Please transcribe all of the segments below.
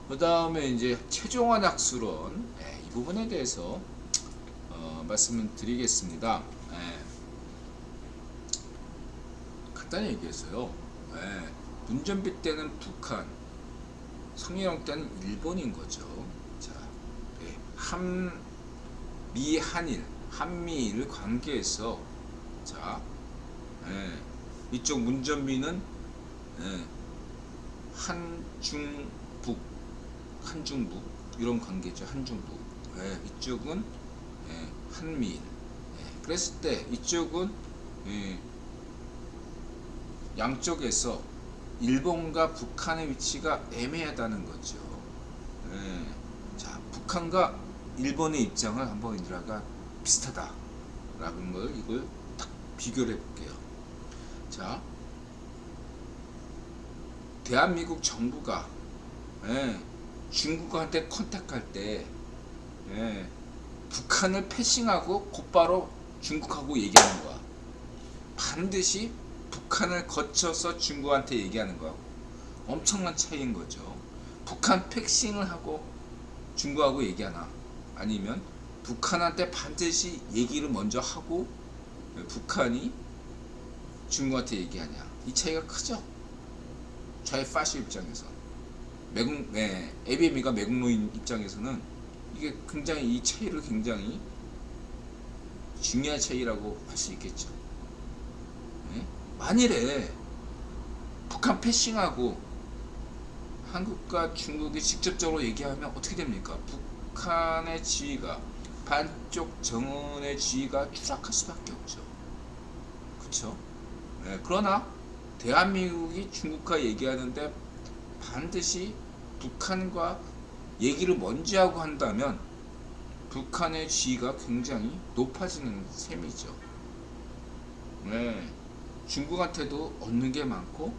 그 다음에 이제 최종환 학술원, 이 부분에 대해서 말씀을 드리겠습니다. 간단히 얘기해서요. 문전비 때는 북한, 성희롱 때는 일본인 거죠. 자, 한미일 관계에서, 자, 이쪽 문전비는 한중북 이런 관계죠. 한중북. 이쪽은 한미일. 그랬을 때 이쪽은 양쪽에서 일본과 북한의 위치가 애매하다는 거죠. 자, 북한과 일본의 입장을 한번 우리가 비슷하다라는 걸 이걸 딱 비교를 해볼게요. 자, 대한민국 정부가 중국한테 컨택할 때 북한을 패싱하고 곧바로 중국하고 얘기하는 거야. 반드시 북한을 거쳐서 중국한테 얘기하는 거하고 엄청난 차이인 거죠. 북한 패싱을 하고 중국하고 얘기하나, 아니면 북한한테 반드시 얘기를 먼저 하고 북한이 중국한테 얘기하냐. 이 차이가 크죠. 좌파시 입장에서, ABM이가 매국노인 입장에서는 이게 굉장히, 이 차이를 굉장히 중요한 차이라고 할 수 있겠죠. 만일에 북한 패싱하고 한국과 중국이 직접적으로 얘기하면 어떻게 됩니까? 북한의 지위가, 반쪽 정언의 지위가 추락할 수밖에 없죠. 그쵸? 그러나 대한민국이 중국과 얘기하는데 반드시 북한과 얘기를 먼저 하고 한다면 북한의 지위가 굉장히 높아지는 셈이죠. 중국한테도 얻는 게 많고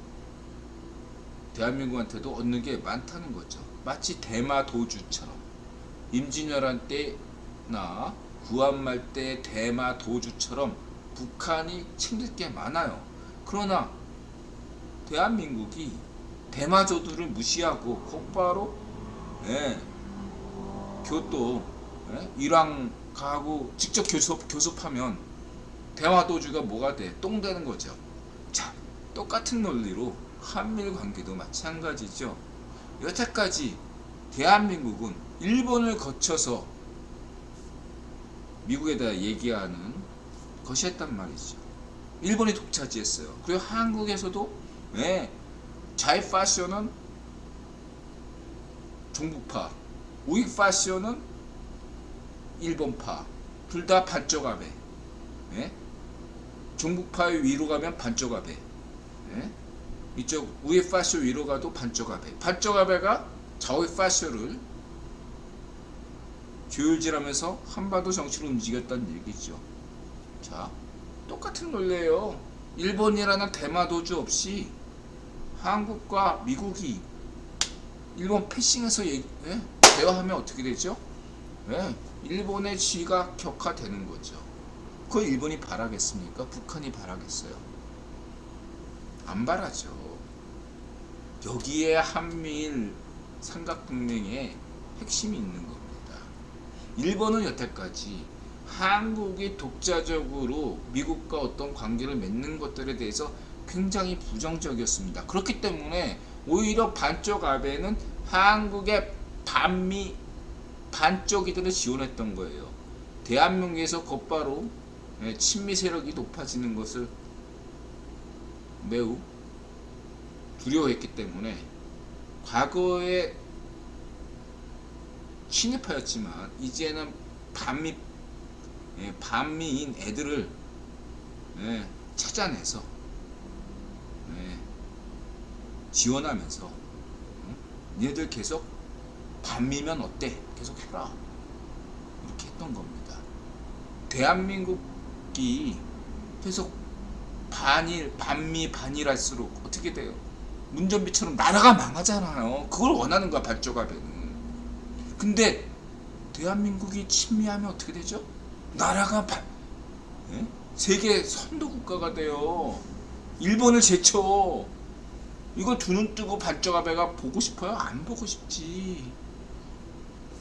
대한민국한테도 얻는 게 많다는 거죠. 마치 대마도주처럼 임진왜란 때나 구한말 때 대마도주처럼 북한이 챙길 게 많아요. 그러나 대한민국이 대마도주를 무시하고 곧바로 교토 이랑 가고 직접 교섭하면 대마도주가 뭐가 돼? 똥 되는 거죠. 자, 똑같은 논리로 한미일 관계도 마찬가지죠. 여태까지 대한민국은 일본을 거쳐서 미국에다 얘기하는 것이었단 말이죠. 일본이 독차지했어요. 그리고 한국에서도 좌익파시오는 종북파, 우익파시오는 일본파, 둘 다 반쪽아베. 종북파의 위로 가면 반쪽아베, 이쪽 우익파시오 위로 가도 반쪽아베. 반쪽아베가 좌익파시오를 조율질하면서 한반도 정치를 움직였다는 얘기죠. 자, 똑같은 논리예요. 일본이라는 대마도주 없이 한국과 미국이 일본 패싱해서 대화하면 어떻게 되죠? 일본의 지위가 격화되는 거죠. 그걸 일본이 바라겠습니까? 북한이 바라겠어요? 안 바라죠. 여기에 한미일 삼각동맹의 핵심이 있는 겁니다. 일본은 여태까지 한국이 독자적으로 미국과 어떤 관계를 맺는 것들에 대해서 굉장히 부정적이었습니다. 그렇기 때문에 오히려 반쪽 아베는 한국의 반쪽이들을 지원했던 거예요. 대한민국에서 곧바로 친미 세력이 높아지는 것을 매우 두려워했기 때문에 과거에 친일파였지만 이제는 반미인 애들을 찾아내서 지원하면서 얘들 계속 반미면 어때? 계속 해라. 이렇게 했던 겁니다. 대한민국이 계속 반미할수록 어떻게 돼요? 문전비처럼 나라가 망하잖아요. 그걸 원하는 거야, 반쪽아베는. 근데 대한민국이 친미하면 어떻게 되죠? 나라가 세계 선도 국가가 돼요. 일본을 제쳐. 이거 두 눈 뜨고 반쪽 아베가 보고 싶어요? 안 보고 싶지.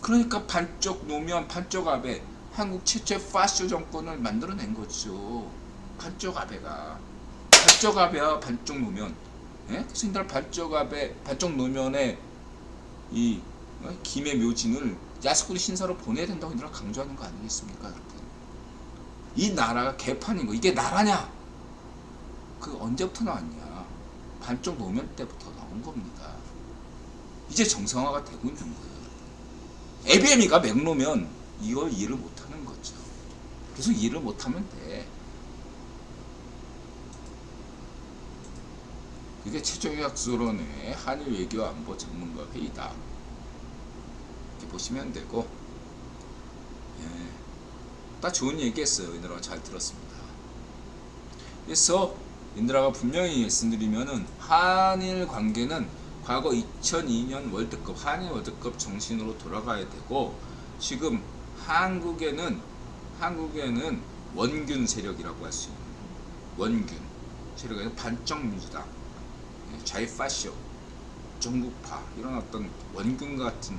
그러니까 반쪽 노면, 반쪽 아베, 한국 최초의 파쇼 정권을 만들어낸 거죠. 반쪽 아베가. 반쪽 아베와 반쪽 노면. 예? 그래서 이날 반쪽 아베, 반쪽 노면의 이 김의 묘진을 야스쿠니 신사로 보내야 된다고 이날 강조하는 거 아니겠습니까, 여러분? 이 나라가 개판인 거. 이게 나라냐? 그 언제부터 나왔냐? 반쪽 노면 때부터 나온 겁니다. 이제 정상화가 되고 있는 거예요. ABM이가 맥노면 이걸 이해를 못하는 거죠. 계속 이해를 못하면 돼. 이게 최종의학술원의 한일 외교 안보 전문가 회의다. 이렇게 보시면 되고, 예, 딱 좋은 얘기했어요. 인드라가 잘 들었습니다. 그래서 인드라가 분명히 말씀드리면은 한일 관계는 과거 2002년 월드컵, 한일 월드컵 정신으로 돌아가야 되고, 지금 한국에는 원균 세력이라고 할 수 있는 원균 세력에는 반쪽 민주당, 자유파쇼, 종북파 이런 어떤 원균 같은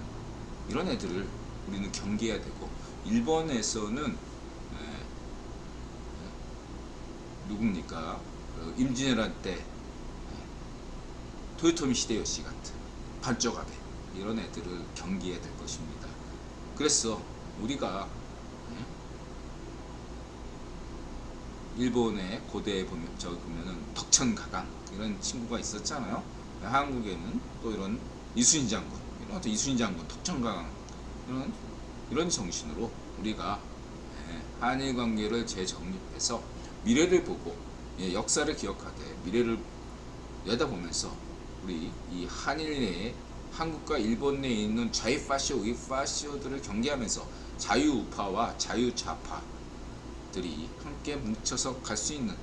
이런 애들을 우리는 경계해야 되고, 일본에서는 누굽니까? 임진왜란 때 토요토미 히데요시 같은 반쪽 아베 이런 애들을 경계해야 될 것입니다. 그래서 우리가 일본의 고대에 보면은 덕천가강 이런 친구가 있었잖아요. 한국에는 또 이런 이순신 장군, 덕천가강 이런 정신으로 우리가 한일 관계를 재정립해서 미래를 보고, 역사를 기억하되 미래를 내다보면서 우리 이 한일 내에 한국과 일본 내에 있는 좌파쇼, 우파쇼들을 경계하면서 자유우파와 자유좌파들이 함께 뭉쳐서 갈 수 있는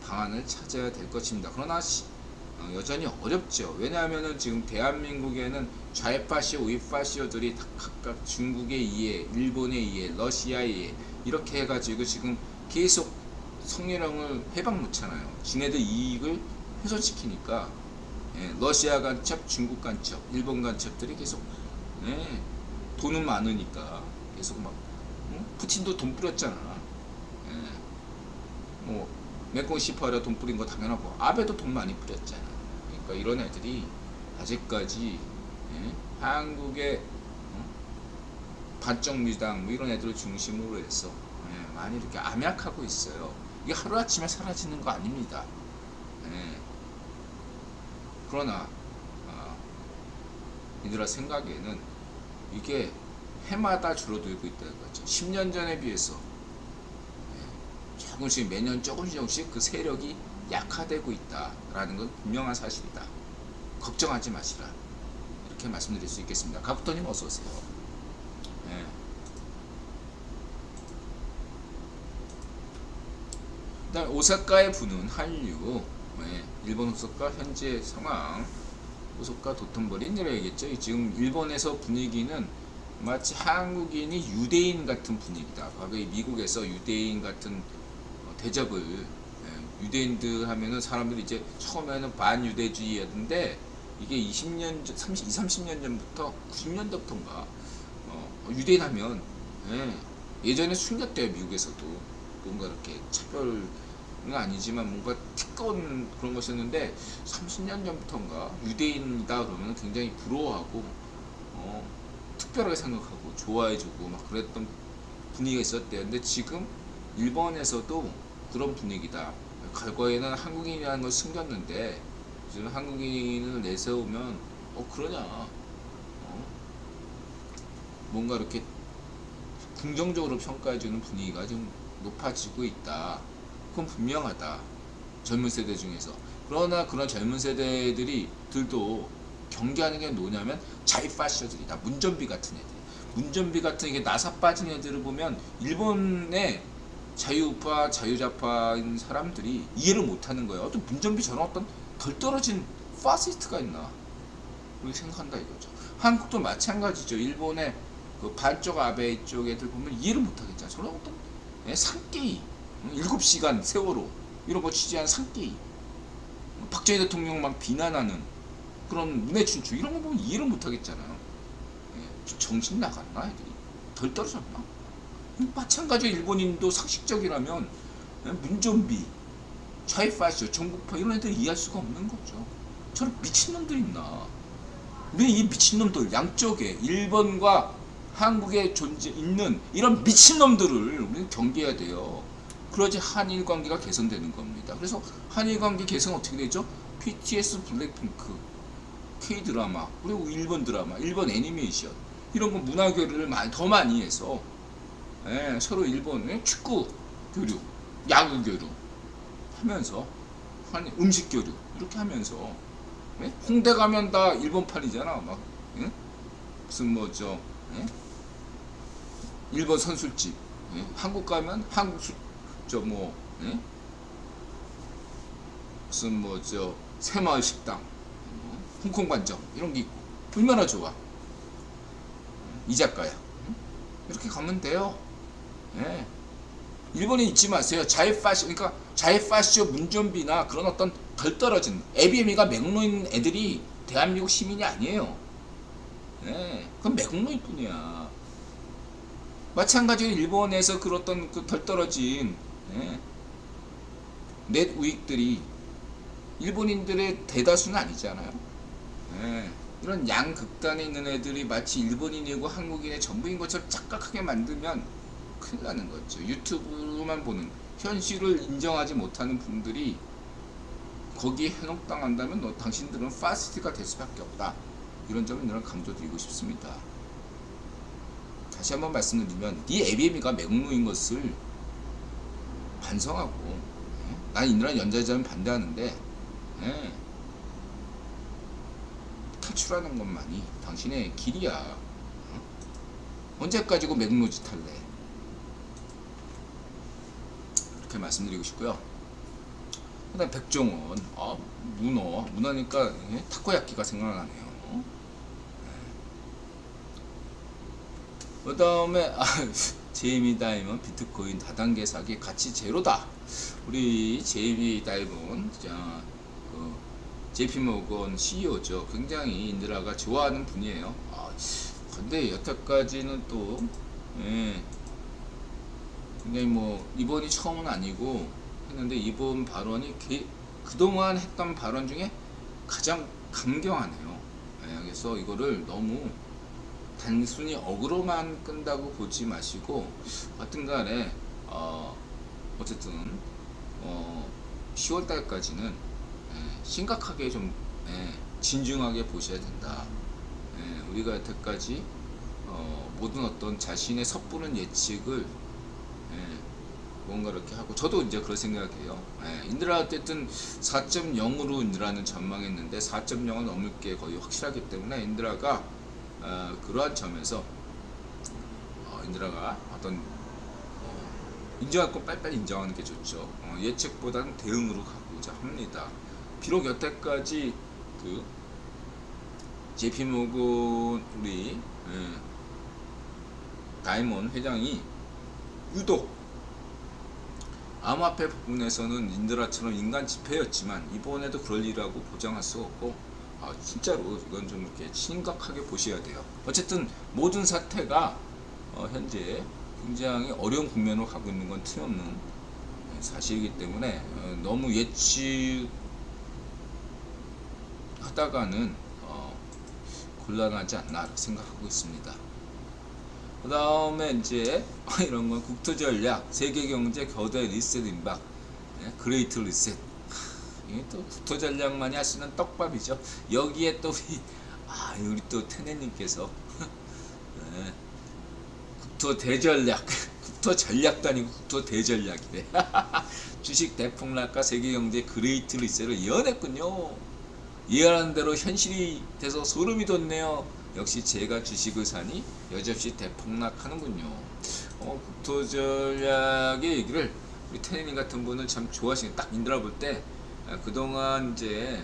방안을 찾아야 될 것입니다. 그러나 여전히 어렵죠. 왜냐하면 지금 대한민국에는 좌파쇼, 우파쇼들이 각각 중국에 의해, 일본에 의해, 러시아에 의해 이렇게 해가지고 지금 계속 성렬형을 해방 놓잖아요. 지네들 이익을 훼손시키니까 러시아 간첩, 중국 간첩, 일본 간첩들이 계속 돈은 많으니까 계속 막 푸틴도 돈 뿌렸잖아. 뭐 메콩 시파라 돈 뿌린 거 당연하고, 아베도 돈 많이 뿌렸잖아. 그러니까 이런 애들이 아직까지 한국의 반쪽 민주당 뭐 이런 애들을 중심으로 해서 많이 이렇게 암약하고 있어요. 이게 하루아침에 사라지는 거 아닙니다. 그러나 이들아 생각에는 이게 해마다 줄어들고 있다는 거죠. 10년 전에 비해서 조금씩 매년 조금씩 그 세력이 약화되고 있다라는 건 분명한 사실이다. 걱정하지 마시라. 이렇게 말씀드릴 수 있겠습니다. 가부터님 어서 오세요. 그다음 오사카에 부는 한류, 일본 오사카 현재 상황, 오사카 도톤보리 내려야겠죠. 지금 일본에서 분위기는 마치 한국인이 유대인 같은 분위기다. 과거 미국에서 유대인 같은 대접을, 유대인들 하면은 사람들이 이제 처음에는 반유대주의였는데, 이게 30년 전부터 90년대부터인가 유대인 하면 예전에 숨겼대요. 미국에서도 뭔가 이렇게 차별은 아니지만 뭔가 특권 그런 것이었는데, 30년 전부터인가 유대인이다 그러면 굉장히 부러워하고 특별하게 생각하고 좋아해주고 막 그랬던 분위기가 있었대요. 근데 지금 일본에서도 그런 분위기다. 과거에는 한국인이라는 걸 숨겼는데 지금 한국인을 내세우면 그러냐, 뭔가 이렇게 긍정적으로 평가해주는 분위기가 좀 높아지고 있다. 그건 분명하다. 젊은 세대 중에서. 그러나 그런 젊은 세대들이 들도 경계하는 게 뭐냐면 자이파쇼들이다. 문전비 같은 애들. 문전비 같은 이게 나사 빠진 애들을 보면 일본의 자유우파, 자유좌파인 사람들이 이해를 못하는 거예요. 어떤 문전비 저런 어떤 덜 떨어진 파시스트가 있나 그렇게 생각한다 이거죠. 한국도 마찬가지죠. 일본의 그 반쪽 아베 쪽 애들 보면 이해를 못하겠잖아. 저런 어떤 산게이 7시간 세월호 이런 거 취재한 산게이 박정희 대통령 막 비난하는 그런 문해 춘추 이런 거 보면 이해를 못 하겠잖아요. 예, 정신 나갔나 애들이? 덜 떨어졌나? 마찬가지로 일본인도 상식적이라면 문좀비, 좌이파쇼, 전국파 이런 애들 이해할 수가 없는 거죠. 저런 미친놈들 있나? 우리 이 미친놈들 양쪽에 일본과 한국에 존재 있는 이런 미친놈들을 우리는 경계해야 돼요. 그러지 한일 관계가 개선되는 겁니다. 그래서 한일 관계 개선 어떻게 되죠? BTS, 블랙핑크, K-드라마, 그리고 일본 드라마, 일본 애니메이션 이런 거 문화 교류를 더 많이 해서 예, 서로 일본의 축구 교류, 야구 교류 하면서 음식 교류 이렇게 하면서 예? 홍대 가면 다 일본판이잖아. 막 예? 무슨 뭐죠? 예? 일본 선술집. 예? 한국 가면 한국 저뭐 예? 무슨 뭐죠? 새마을 식당, 홍콩 관점 이런 게 있고 얼마나 좋아. 이자카야 이렇게 가면 돼요. 예. 일본인 잊지 마세요. 자이파쇼, 그러니까 자이파쇼 문좀비나 그런 어떤 덜 떨어진 ABM이가 맥로인 애들이 대한민국 시민이 아니에요. 예. 그건 맥로인 뿐이야. 마찬가지로 일본에서 그 어떤 그 덜 떨어진 예. 넷 우익들이 일본인들의 대다수는 아니잖아요. 예. 이런 양극단에 있는 애들이 마치 일본인이고 한국인의 전부인 것처럼 착각하게 만들면 큰일 나는 거죠. 유튜브만 보는 현실을 인정하지 못하는 분들이 거기에 현혹당한다면 당신들은 파시스트가 될 수밖에 없다. 이런 점을 늘 강조드리고 싶습니다. 다시 한번 말씀드리면 네 ABM이가 맥로인 것을 반성하고 난 인도란 연좌제는 반대하는데 예, 탈출하는 것만이 당신의 길이야. 언제까지고 맥로짓 할래? 이렇게 말씀드리고 싶고요. 그 다음 백종원, 문어니까 예? 타코야끼가 생각나네요. 그 다음에 제이미 다이먼 비트코인 다단계 사기 가치 제로다. 우리 제이미 다이먼 JP모건 CEO죠. 굉장히 인드라가 좋아하는 분이에요. 근데 여태까지는 또 예, 굉장히 뭐 이번이 처음은 아니고 했는데 이번 발언이 그동안 했던 발언 중에 가장 강경하네요. 예, 그래서 이거를 너무 단순히 어그로만 끈다고 보지 마시고 하여튼간에 어쨌든 10월달까지는 심각하게 좀 진중하게 보셔야 된다. 우리가 여태까지 모든 어떤 자신의 섣부른 예측을 뭔가 이렇게 하고 저도 이제 그런 생각이에요. 인드라 어쨌든 4.0으로 인드라는 전망했는데 4.0은 넘을 게 거의 확실하기 때문에 인드라가 그러한 점에서 인드라가 어떤 인정할 건 빨리빨리 인정하는 게 좋죠. 예측보다는 대응으로 가고자 합니다. 비록 여태까지 그 JP모건 우리 다이먼 회장이 유독 암호화폐 부분에서는 인드라처럼 인간 지폐였지만 이번에도 그럴 일이라고 보장할 수 없고 진짜로 이건 좀 이렇게 심각하게 보셔야 돼요. 어쨌든 모든 사태가 현재 굉장히 어려운 국면으로 가고 있는 건 틀림없는 사실이기 때문에 너무 예측하다가는 곤란하지 않나 생각하고 있습니다. 그 다음에 이제 이런 건 국토전략, 세계경제 거대 리셋 임박, 그레이트 리셋. 이게 또 국토전략만이 할 수 있는 떡밥이죠. 여기에 또 우리 또 테네님께서 국토대전략, 국토전략도 아니고 국토대전략이래. 주식 대폭락과 세계경제 그레이트 리셋을 예언했군요. 예언하는 대로 현실이 돼서 소름이 돋네요. 역시 제가 주식을 사니 여지없이 대폭락하는군요. 국토전략의 얘기를 우리 테네님 같은 분은 참 좋아하시는, 딱 인드라 볼 때 그동안 이제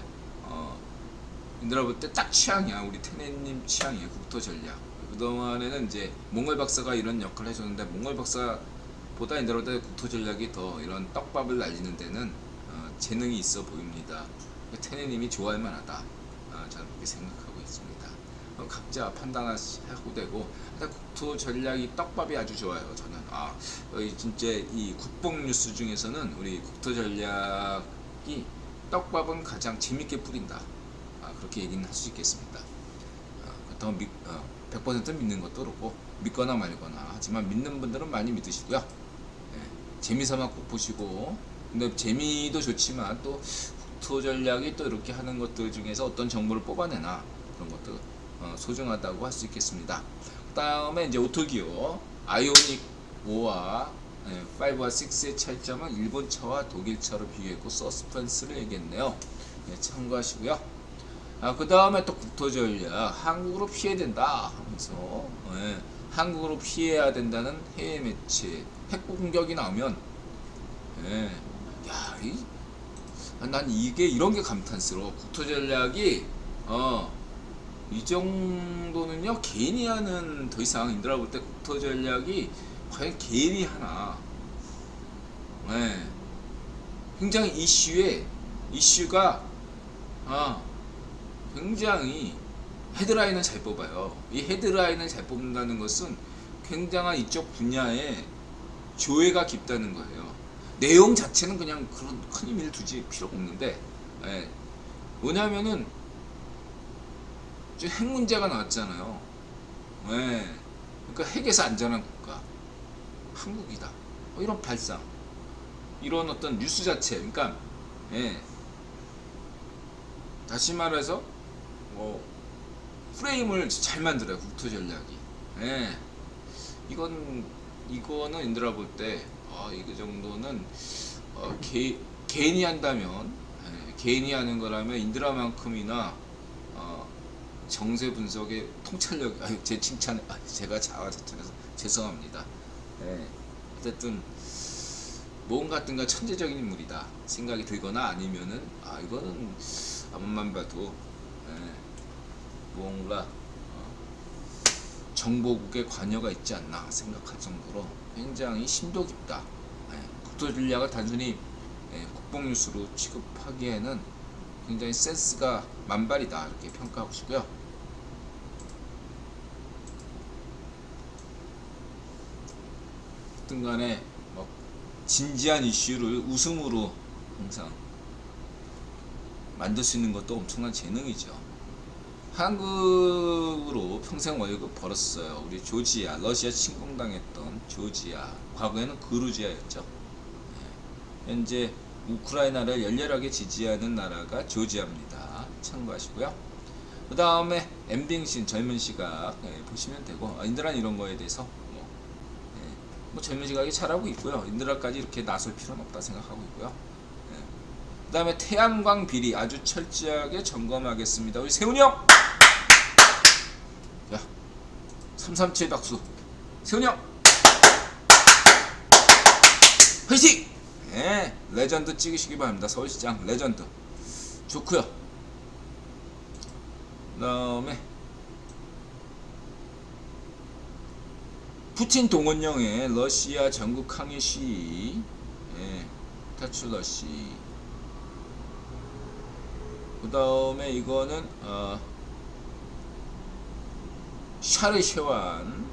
인드라 볼 때 딱 취향이야. 우리 테네님 취향이에요. 국토전략. 그동안에는 이제 몽골 박사가 이런 역할을 해줬는데 몽골 박사보다 인드라 볼 때 국토전략이 더 이런 떡밥을 날리는 데는 재능이 있어 보입니다. 테네님이 좋아할 만하다. 저는 그렇게 생각하고 있습니다. 각자 판단하고 되고, 국토 전략이 떡밥이 아주 좋아요. 저는 진짜 이 국뽕 뉴스 중에서는 우리 국토 전략이 떡밥은 가장 재밌게 뿌린다. 그렇게 얘기는 할 수 있겠습니다. 그렇다고 100% 믿는 것도 그렇고 믿거나 말거나, 하지만 믿는 분들은 많이 믿으시고요. 재미삼아 꼭 보시고, 근데 재미도 좋지만 또 국토 전략이 또 이렇게 하는 것들 중에서 어떤 정보를 뽑아내나, 그런 것도 소중하다고 할 수 있겠습니다. 그 다음에 이제 오토기어 아이오닉 5와 5와 6의 차이점은 일본 차와 독일 차로 비교했고 서스펜스를 얘기했네요. 참고하시고요. 그 다음에 또 국토 전략, 한국으로 피해야 된다 하면서, 한국으로 피해야 된다는 해외 매체 핵 공격이 나오면, 난 이게 이런 게 감탄스러워. 국토 전략이 이 정도는요 개인이 하는, 더 이상 인들아 볼 때 국토 전략이 과연 개인이 하나. 굉장히 이슈가 굉장히 헤드라인을 잘 뽑아요. 이 헤드라인을 잘 뽑는다는 것은 굉장한 이쪽 분야에 조예가 깊다는 거예요. 내용 자체는 그냥 그런 큰 의미를 두지 필요가 없는데, 뭐냐면은 핵 문제가 나왔잖아요. 그러니까 핵에서 안전한 국가 한국이다. 이런 발상, 이런 어떤 뉴스 자체, 그러니까 다시 말해서 프레임을 잘 만들어요, 국토 전략이. 이거는 인들아 볼 때 이거 정도는 개인이 한다면, 개인이 하는 거라면 인드라만큼이나 정세 분석의 통찰력, 제 칭찬, 제가 자화자찬해서 죄송합니다. 어쨌든 뭔가 천재적인 인물이다 생각이 들거나, 아니면은 이거는 앞만 봐도 뭔가 정보국에 관여가 있지 않나 생각할 정도로 굉장히 심도 깊다. 국토 전략을 단순히 국뽕 뉴스로 취급하기에는 굉장히 센스가 만발이다, 이렇게 평가하고 싶고요. 어떤 간에 진지한 이슈를 웃음으로 항상 만들 수 있는 것도 엄청난 재능이죠. 한국으로 평생 월급 벌었어요. 우리 조지아, 러시아 침공당했던 조지아, 과거에는 그루지아였죠. 현재 우크라이나를 열렬하게 지지하는 나라가 조지아입니다. 참고하시고요. 그 다음에 엠빙신, 젊은 시각 보시면 되고, 인드라는 이런 거에 대해서 젊은 시각이 잘하고 있고요. 인드라까지 이렇게 나설 필요는 없다 생각하고 있고요. 그 다음에 태양광 비리 아주 철저하게 점검하겠습니다. 우리 세훈이 형! 자, 337 박수. 세훈이 형! 화이팅! 레전드 찍으시기 바랍니다. 서울시장 레전드. 좋고요. 그 다음에 푸틴 동원령의 러시아 전국 항의 시위, 탈출 러시. 그 다음에 이거는 샤르 쉐완.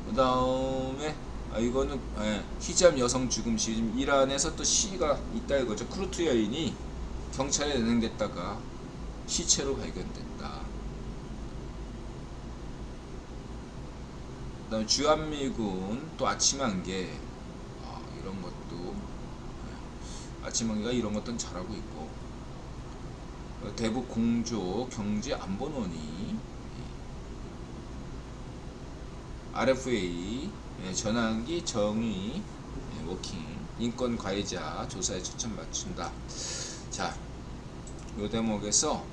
그 다음에 이거는 히잡 여성 죽음 시. 지금 이란에서 또 시위가 있다 이거죠. 쿠르트 여인이 경찰에 연행됐다가 시체로 발견됐다. 그 다음에 주한미군 또 아침한개, 이런 것도 아침한개가 이런 것들은 잘하고 있고, 대북 공조 경제 안보논의, RFA 전환기 정의 워킹 인권 가해자 조사에 초점 맞춘다. 자, 요 대목에서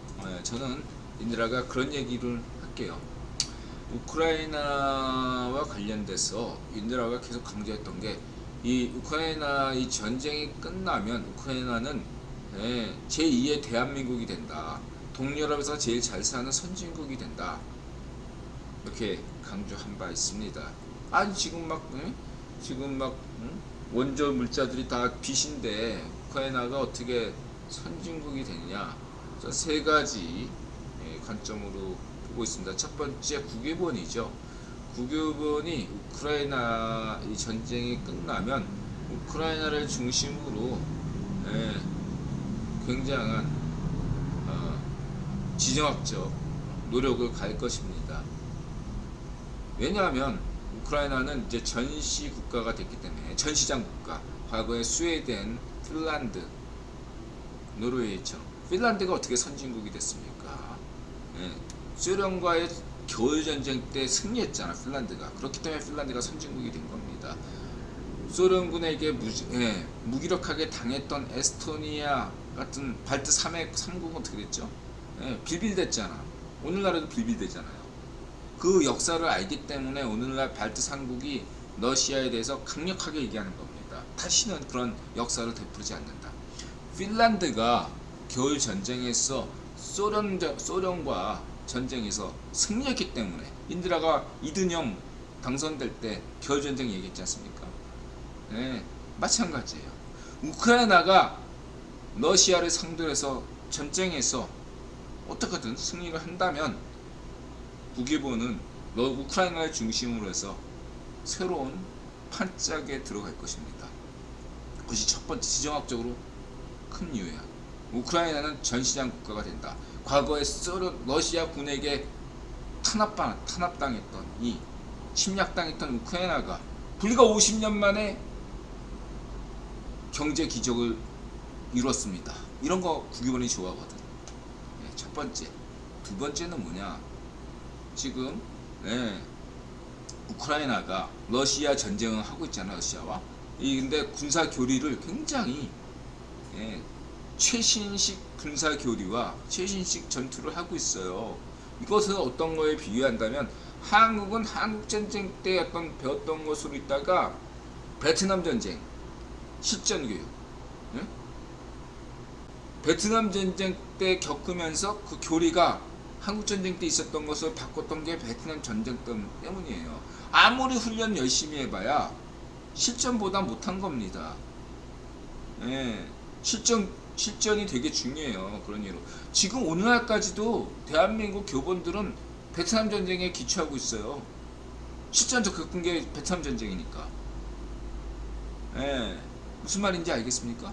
저는 인드라가 그런 얘기를 할게요. 우크라이나와 관련돼서 인드라가 계속 강조했던 게, 이 우크라이나 이 전쟁이 끝나면 우크라이나는 제2의 대한민국이 된다. 동유럽에서 제일 잘 사는 선진국이 된다. 이렇게 강조한 바 있습니다. 아니 지금 막 원조 물자들이 다 빚인데 우크라이나가 어떻게 선진국이 되느냐, 저 세 가지 관점으로 보고 있습니다. 첫 번째 국유본이죠. 국유본이 우크라이나 이 전쟁이 끝나면 우크라이나를 중심으로 굉장한 지정학적 노력을 갈 것입니다. 왜냐하면 우크라이나는 이제 전시 국가가 됐기 때문에, 전시장 국가, 과거에 스웨덴, 핀란드, 노르웨이처럼. 핀란드가 어떻게 선진국이 됐습니까? 소련과의 겨울전쟁 때 승리했잖아, 핀란드가. 그렇기 때문에 핀란드가 선진국이 된 겁니다. 소련군에게 무기력하게 당했던 에스토니아 같은 발트 3국은 어떻게 됐죠? 빌빌댔잖아. 오늘날에도 빌빌대잖아요. 그 역사를 알기 때문에 오늘날 발트 3국이 러시아에 대해서 강력하게 얘기하는 겁니다. 다시는 그런 역사를 되풀이지 않는다. 핀란드가 겨울 전쟁에서 소련과 전쟁에서 승리했기 때문에, 인드라가 이든형 당선될 때 겨울 전쟁 얘기했지 않습니까? 마찬가지예요. 우크라이나가 러시아를 상대로 해서 전쟁에서 어떻게든 승리를 한다면 북일본은 우크라이나를 중심으로 해서 새로운 판짝에 들어갈 것입니다. 그것이 첫 번째 지정학적으로 큰 이유야. 우크라이나는 전시장 국가가 된다. 과거에 러시아 군에게 탄압당했던, 침략당했던 우크라이나가 불과 50년 만에 경제 기적을 이뤘습니다. 이런 거 국유본이 좋아하거든. 첫 번째. 두 번째는 뭐냐? 지금 우크라이나가 러시아 전쟁을 하고 있잖아, 러시아와. 근데 군사 교리를 굉장히 최신식 군사 교리와 최신식 전투를 하고 있어요. 이것은 어떤 거에 비유한다면, 한국은 한국 전쟁 때 어떤 배웠던 것으로 있다가 베트남 전쟁 실전 교육, 베트남 전쟁 때 겪으면서 그 교리가 한국 전쟁 때 있었던 것을 바꿨던 게 베트남 전쟁 때문이에요. 아무리 훈련 열심히 해봐야 실전보다 못한 겁니다. 실전이 되게 중요해요. 그런 이유로 지금 오늘날까지도 대한민국 교본들은 베트남 전쟁에 기초하고 있어요. 실전적 겪은 게 베트남 전쟁이니까. 무슨 말인지 알겠습니까?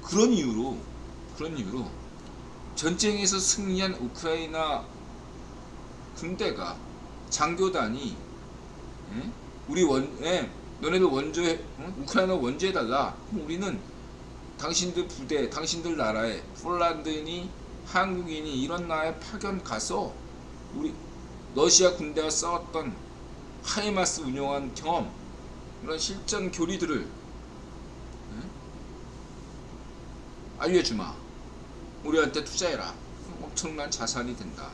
그런 이유로 전쟁에서 승리한 우크라이나 군대가, 장교단이 너네들 원조에, 우크라이나 원조에다가 우리는 당신들 부대, 당신들 나라에 폴란드니 한국인이 이런 나라에 파견 가서 우리 러시아 군대가 싸웠던 하이마스 운영한 경험, 이런 실전 교리들을 알려주마. 우리한테 투자해라. 엄청난 자산이 된다.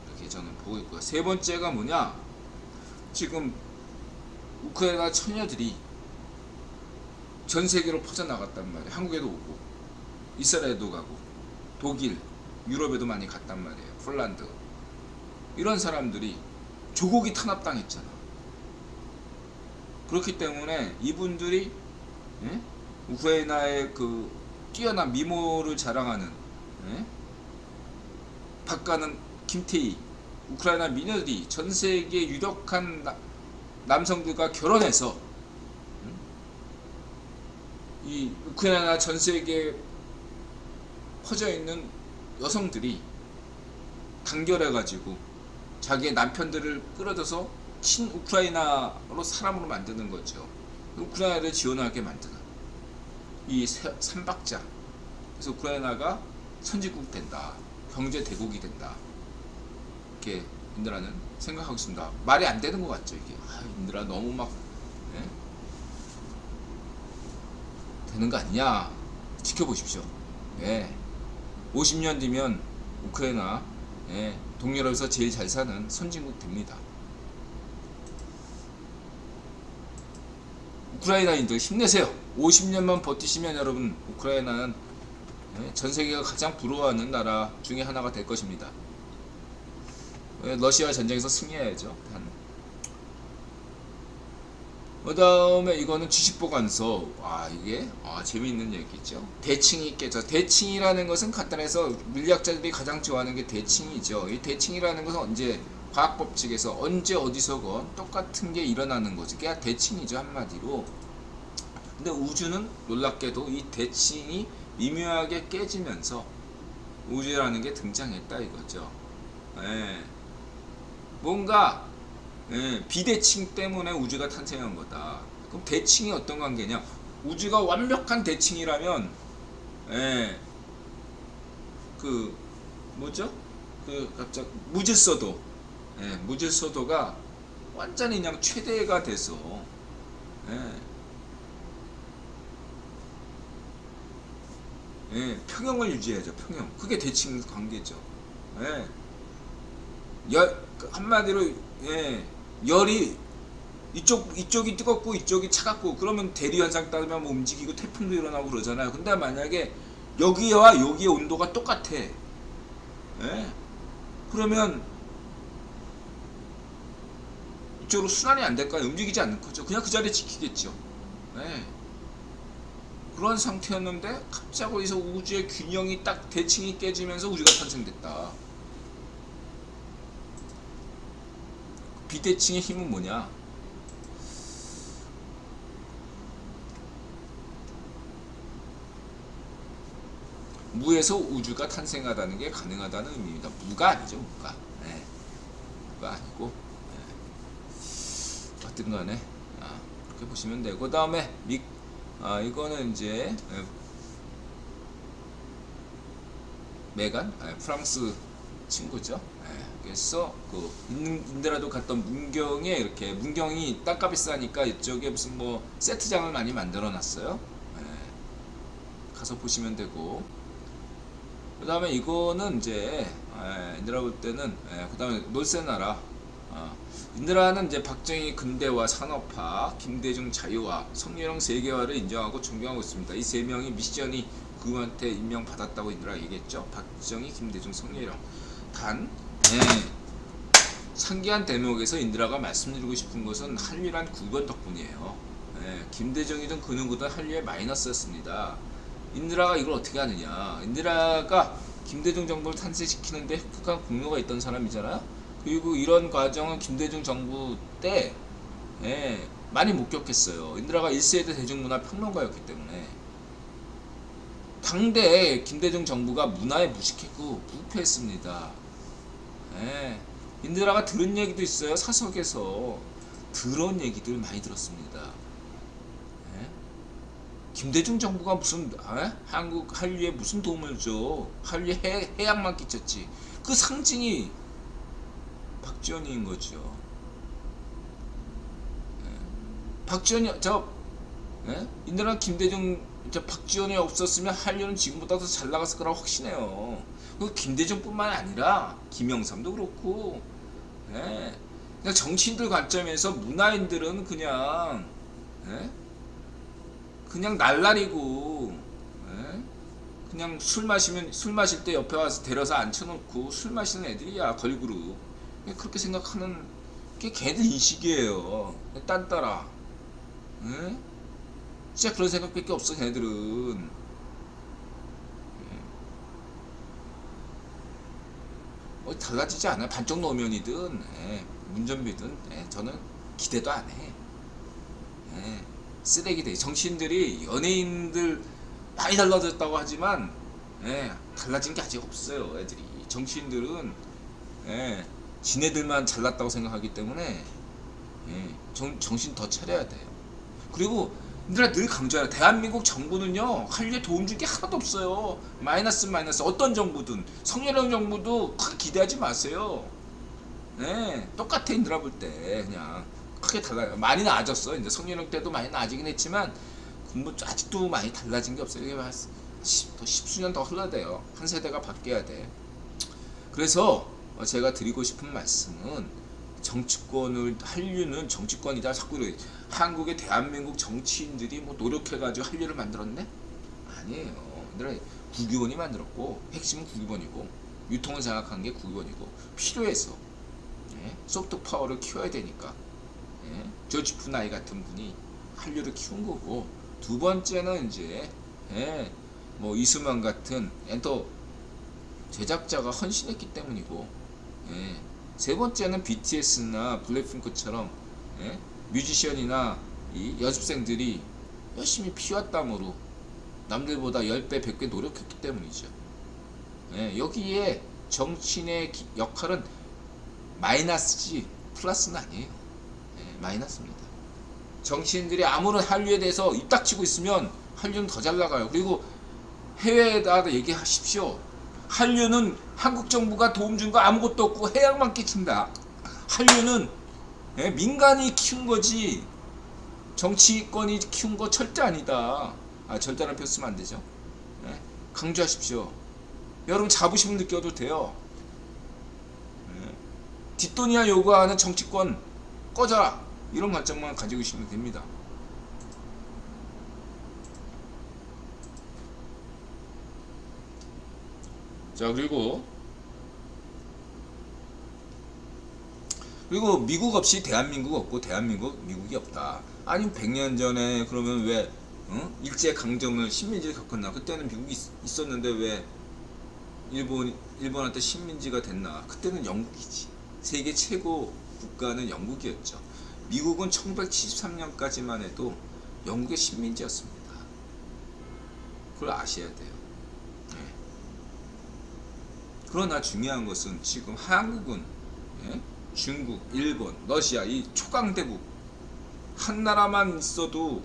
이렇게 저는 보고 있고요. 세 번째가 뭐냐? 지금 우크라이나 처녀들이 전 세계로 퍼져나갔단 말이에요. 한국에도 오고, 이스라엘도 가고, 독일, 유럽에도 많이 갔단 말이에요. 폴란드. 이런 사람들이 조국이 탄압당했잖아. 그렇기 때문에 이분들이 우크라이나의 그 뛰어난 미모를 자랑하는 박가는 김태희, 우크라이나 미녀들이 전 세계 유력한 남성들과 결혼해서 이 우크라이나 전 세계에 퍼져 있는 여성들이 단결해가지고 자기의 남편들을 끌어들여서 친우크라이나로 사람으로 만드는 거죠. 우크라이나를 지원하게 만드는 이 삼박자. 그래서 우크라이나가 선진국 된다, 경제 대국이 된다, 이렇게 인드라는 생각하고 있습니다. 말이 안 되는 것 같죠, 이게. 인드라 너무 막 되는 거 아니냐? 지켜보십시오. 50년 뒤면 우크라이나 동유럽에서 제일 잘 사는 선진국 됩니다. 우크라이나인들 힘내세요. 50년만 버티시면 여러분, 우크라이나는 전 세계가 가장 부러워하는 나라 중에 하나가 될 것입니다. 러시아 전쟁에서 승리해야죠. 그 다음에 이거는 지식보관서. 이게 재미있는 얘기죠. 대칭이 깨져. 대칭이라는 것은 간단해서 물리학자들이 가장 좋아하는 게 대칭이죠. 이 대칭이라는 것은 언제 과학법칙에서 언제 어디서건 똑같은 게 일어나는 거지. 그게 대칭이죠, 한마디로. 근데 우주는 놀랍게도 이 대칭이 미묘하게 깨지면서 우주라는 게 등장했다 이거죠. 예. 뭔가 비대칭 때문에 우주가 탄생한 거다. 그럼 대칭이 어떤 관계냐? 우주가 완벽한 대칭이라면 그 뭐죠? 그 갑자기 무질서도가 완전히 그냥 최대가 돼서 평형을 유지해야죠. 평형. 그게 대칭 관계죠. 한마디로 열이 이쪽이 뜨겁고 이쪽이 차갑고 그러면 대리 현상 따르면 뭐 움직이고 태풍도 일어나고 그러잖아요. 근데 만약에 여기와 여기의 온도가 똑같아. 그러면 이쪽으로 순환이 안 될까요? 움직이지 않는 거죠. 그냥 그 자리에 지키겠죠. 그런 상태였는데 갑자기 어디서 우주의 균형이 딱 대칭이 깨지면서 우주가 탄생됐다. 비대칭의 힘은 뭐냐? 무에서 우주가 탄생하다는 게 가능하다는 의미입니다. 무가 아니죠, 무가. 무가 아니고. 어떤 간에 그렇게 보시면 되고, 그 다음에 이거는 이제 메간, 프랑스 친구죠. 그래서 그 인도라도 갔던 문경에 이렇게 문경이 땅값이 싸니까 이쪽에 무슨 뭐 세트장을 많이 만들어 놨어요. 가서 보시면 되고, 그 다음에 이거는 이제 인드라 볼 때는 그 다음에 놀세나라. 인드라는 이제 박정희 근대화 산업화, 김대중 자유화, 성렬형 세계화를 인정하고 존경하고 있습니다. 이 세 명이 미션이 그한테 임명받았다고 인드라가 얘기했죠. 박정희, 김대중, 성렬형. 단 상기한 대목에서 인드라가 말씀드리고 싶은 것은 한류란 국원 덕분이에요. 김대중이든 그 누구든 한류의 마이너스였습니다. 인드라가 이걸 어떻게 하느냐? 인드라가 김대중 정부를 탄생시키는데 획득한 공로가 있던 사람이잖아요. 그리고 이런 과정은 김대중 정부 때 많이 목격했어요. 인드라가 1세대 대중문화 평론가였기 때문에 당대 김대중 정부가 문화에 무식했고 부패했습니다. 인드라가 들은 얘기도 있어요. 사석에서 들은 얘기들 많이 들었습니다. 김대중 정부가 무슨 한국 한류에 무슨 도움을 줘? 한류에 해악만 끼쳤지. 그 상징이 박지원인 거죠. 박지원이 인드라 김대중 박지원이 없었으면 한류는 지금보다 더 잘 나갔을 거라고 확신해요. 그 김대중뿐만 아니라 김영삼도 그렇고, 그냥 정치인들 관점에서 문화인들은 그냥 날라리고, 그냥 술 마실 때 옆에 와서 데려서 앉혀놓고 술 마시는 애들이야, 걸그룹. 그렇게 생각하는 게 걔들 인식이에요. 딴따라. 진짜 그런 생각밖에 없어, 걔들은. 달라지지 않아요. 반쪽 노면이든 문전비든 저는 기대도 안 해. 쓰레기들. 정치인들이 연예인들 많이 달라졌다고 하지만 달라진 게 아직 없어요. 애들이. 정치인들은 지네들만 잘났다고 생각하기 때문에 정신 더 차려야 돼요. 그리고 내가 늘 강조해요. 대한민국 정부는요 한류에 도움 줄 게 하나도 없어요. 마이너스. 어떤 정부든 성렬형 정부도 크게 기대하지 마세요. 똑같아. 인드라 볼 때 그냥 크게 달라요. 많이 나아졌어. 이제 성렬형 때도 많이 나아지긴 했지만 뭐 아직도 많이 달라진 게 없어요. 이게 더 십수년 더 흘러야 돼요. 한 세대가 바뀌어야 돼. 그래서 제가 드리고 싶은 말씀은 한류는 정치권이다. 자꾸 한국의 대한민국 정치인들이 뭐 노력해가지고 한류를 만들었네? 아니에요. 국유원이 만들었고, 핵심은 국유원이고, 유통을 장악한 게 국유원이고, 필요해서 소프트 파워를 키워야 되니까 예? 조지 푸나이 같은 분이 한류를 키운 거고, 두 번째는 이제 예, 뭐 이수만 같은 엔터 제작자가 헌신했기 때문이고, 예, 세 번째는 BTS나 블랙핑크처럼 예, 뮤지션이나 이 연습생들이 열심히 피와 땀으로 남들보다 10배, 100배 노력했기 때문이죠. 예, 여기에 정치인의 역할은 마이너스지 플러스는 아니에요. 예, 마이너스입니다. 정치인들이 아무런 한류에 대해서 입 닥치고 있으면 한류는 더 잘 나가요. 그리고 해외에다 얘기하십시오. 한류는 한국 정부가 도움 준 거 아무것도 없고 해악만 끼친다. 한류는 예, 민간이 키운 거지 정치권이 키운 거 절대 아니다. 아, 절대라는 표 쓰면 안 되죠. 예, 강조하십시오. 여러분 자부심을 느껴도 돼요. 예, 뒷돈이야 요구하는 정치권 꺼져라. 이런 관점만 가지고 있으면 됩니다. 자, 그리고 미국 없이 대한민국 없고 대한민국 미국이 없다. 아니 100년 전에 그러면 왜 일제 강점을 식민지를 겪었나? 그때는 미국이 있었는데 왜 일본한테 식민지가 됐나? 그때는 영국이지. 세계 최고 국가는 영국이었죠. 미국은 1973년까지만 해도 영국의 식민지였습니다. 그걸 아셔야 돼요. 네. 그러나 중요한 것은 지금 한국은 예? 중국, 일본, 러시아 이 초강대국 한 나라만 있어도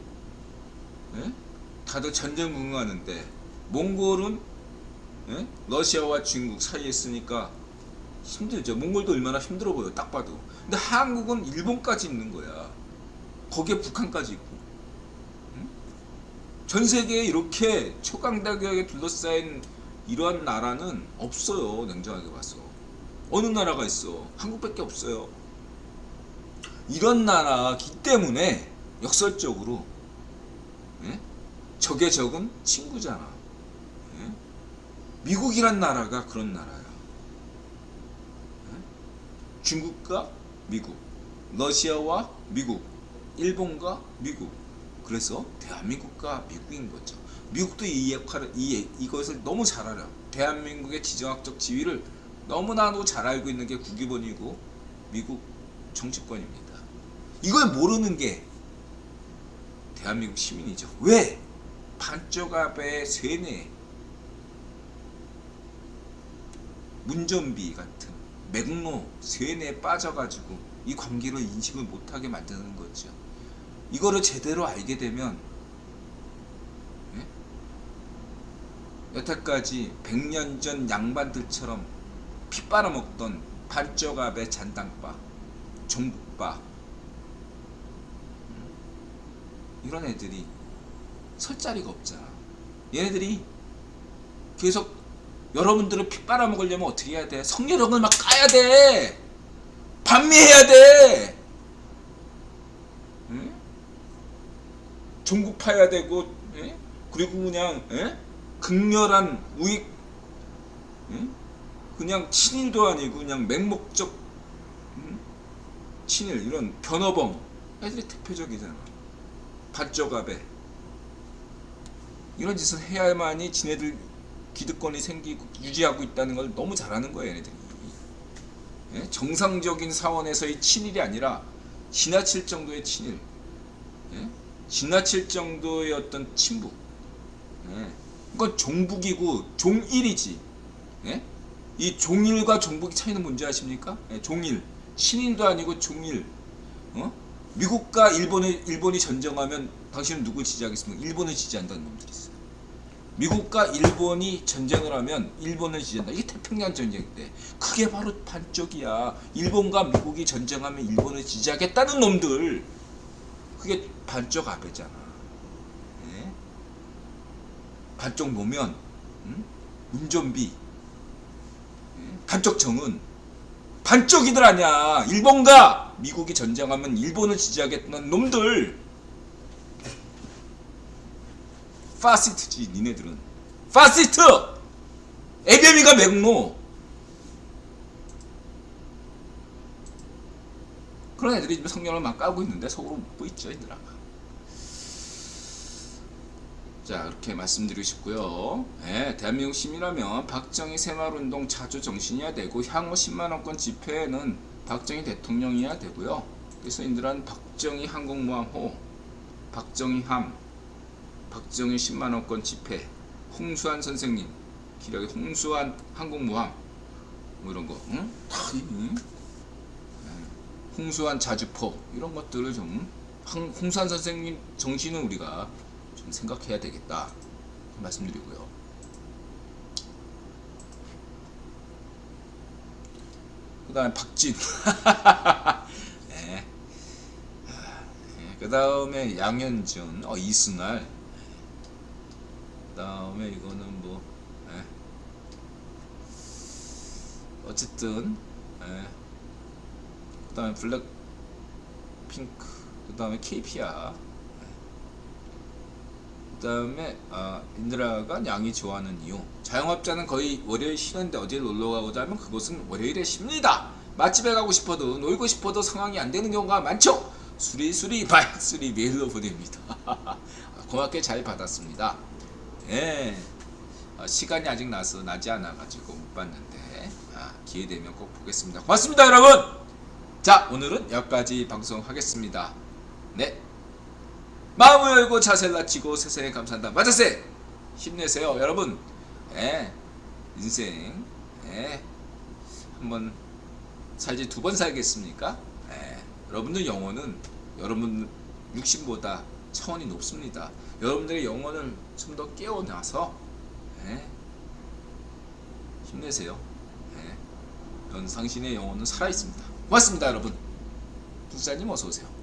예? 다들 전쟁궁하는데 몽골은 예? 러시아와 중국 사이에 있으니까 힘들죠. 몽골도 얼마나 힘들어 보여 딱 봐도. 근데 한국은 일본까지 있는 거야. 거기에 북한까지 있고. 응? 전 세계에 이렇게 초강대국에 둘러싸인 이러한 나라는 없어요. 냉정하게 봐서. 어느 나라가 있어? 한국밖에 없어요. 이런 나라이기 때문에 역설적으로 예? 적의 적은 친구잖아. 예? 미국이란 나라가 그런 나라야. 예? 중국과 미국, 러시아와 미국, 일본과 미국. 그래서 대한민국과 미국인 거죠. 미국도 이 역할을 이것을 너무 잘 알아. 대한민국의 지정학적 지위를 너무나도 잘 알고 있는 게 국기본이고 미국 정치권입니다. 이걸 모르는 게 대한민국 시민이죠. 왜? 반쪽압의 세뇌, 문전비 같은 맥로 세뇌에 빠져가지고 이 관계를 인식을 못하게 만드는 거죠. 이거를 제대로 알게 되면 예? 여태까지 100년 전 양반들처럼 피 빨아먹던 반쪽압의 잔당바, 종북바 이런 애들이 설 자리가 없잖아. 얘네들이 계속 여러분들을 피 빨아먹으려면 어떻게 해야 돼? 성녀력을 막 까야 돼. 반미해야 돼. 응? 종북파야 되고, 예? 그리고 그냥 예? 극렬한 우익, 응? 그냥 친일도 아니고 그냥 맹목적 친일 이런 변호범 애들이 대표적이잖아. 반쪽압에 이런 짓을 해야만이 지네들 기득권이 생기고 유지하고 있다는 걸 너무 잘하는 거예요. 얘네들이. 예? 정상적인 사원에서의 친일이 아니라 지나칠 정도의 친일, 예? 지나칠 정도의 어떤 친북. 예? 이건 종북이고 종일이지. 예? 이 종일과 종북의 차이는 뭔지 아십니까? 예, 종일, 친일도 아니고 종일. 미국과 일본이 전쟁하면 당신은 누굴 지지하겠습니까? 일본을 지지한다는 놈들이 있어요. 미국과 일본이 전쟁을 하면 일본을 지지한다. 이게 태평양 전쟁인데 그게 바로 반쪽이야. 일본과 미국이 전쟁하면 일본을 지지하겠다는 놈들. 그게 반쪽 아베잖아. 예? 반쪽 노면, 운전비, 반쪽 정은 반쪽이들 아니야. 일본과 미국이 전쟁하면 일본을 지지하겠다는 놈들. 파시스트지 니네들은. 파시스트! 에베미가 맥노. 그런 애들이 지금 성령을 막 까고 있는데 속으로 묻고 있죠, 얘들아. 자, 이렇게 말씀드리고 싶고요. 예, 대한민국 시민이라면 박정희 새마을운동 자주 정신이어야 되고 향후 10만원권 집회는 박정희 대통령이어야 되고요. 그래서 인들은 박정희 항공모함호, 박정희함, 박정희 10만원권 집회, 홍수환 선생님, 기력의 홍수환 항공모함, 뭐 이런 거, 응? 다 홍수환 자주포, 이런 것들을 좀, 홍수환 선생님 정신은 우리가 좀 생각해야 되겠다 말씀드리고요. 그 다음에 박진. 네. 그 다음에 양현준, 이순날. 그 다음에 이거는 뭐, 어쨌든, 그 다음에 블랙핑크, 그 다음에 KPR, 그 다음에 인드라가 양이 좋아하는 이유. 자영업자는 거의 월요일 쉬는데 어디에 놀러가고자 하면 그곳은 월요일에 쉽니다. 맛집에 가고 싶어도 놀고 싶어도 상황이 안 되는 경우가 많죠. 수리수리 발수리 메일로 보냅니다. 고맙게 잘 받았습니다. 예. 시간이 아직 나지 않아 가지고 못 봤는데 기회 되면 꼭 보겠습니다. 고맙습니다, 여러분. 자, 오늘은 여기까지 방송하겠습니다. 네. 마음을 열고 자세를 낮추고 세상에 감사한다. 맞았어요. 힘내세요, 여러분. 예. 인생 한번 살지 2번 살겠습니까? 여러분들 영혼은 여러분 육신보다 차원이 높습니다. 여러분들의 영혼을 좀 더 깨어나서 힘내세요. 그런 당신의 영혼은 살아있습니다. 고맙습니다, 여러분. 북사님 어서오세요.